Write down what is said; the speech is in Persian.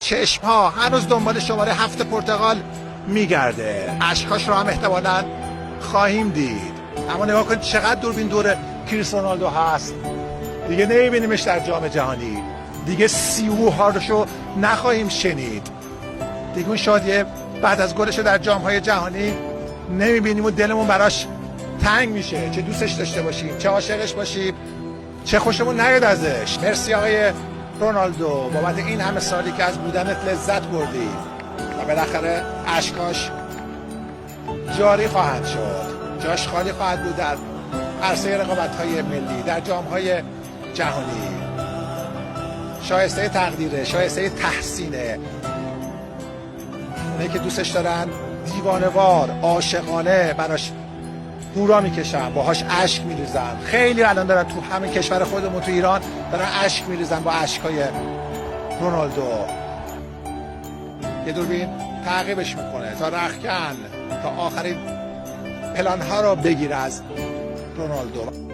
چشم ها هنوز دنبال شماره 7 پرتغال میگرده. اشکاش رو هم احتمالاً خواهیم دید. اما نگاه کنید چقدر دوربین دور کریستیانو رونالدو هست. دیگه نمیبینیمش در جام جهانی، دیگه سیوهاشو نخواهیم شنید، دیگه اون شادیه بعد از گلشو در جام‌های جهانی نمیبینیم و دلمون براش تنگ میشه. چه دوستش داشته باشیم، چه عاشقش باشیم، چه خوشمون نیاد ازش. مرسی آقای رونالدو بابت این همه سالی که از بودنت لذت بردی و بالاخره اشکاش جاری خواهد شد، جاش خالی خواهد بود در عرصه رقابت‌های ملی، در جام‌های جهانی. شایسته تقدیره، شایسته تحسینه. اونایی که دوستش دارن دیوانه‌وار عاشقانه براش هورا میکشن، باهاش اشک میریزن. خیلی الان دارن تو همین کشور خودمون تو ایران دارن اشک میریزن با اشکای رونالدو. یه دوربین تعقیبش میکنه تا رختکن، تا آخرین پلان ها رو بگیره از رونالدو.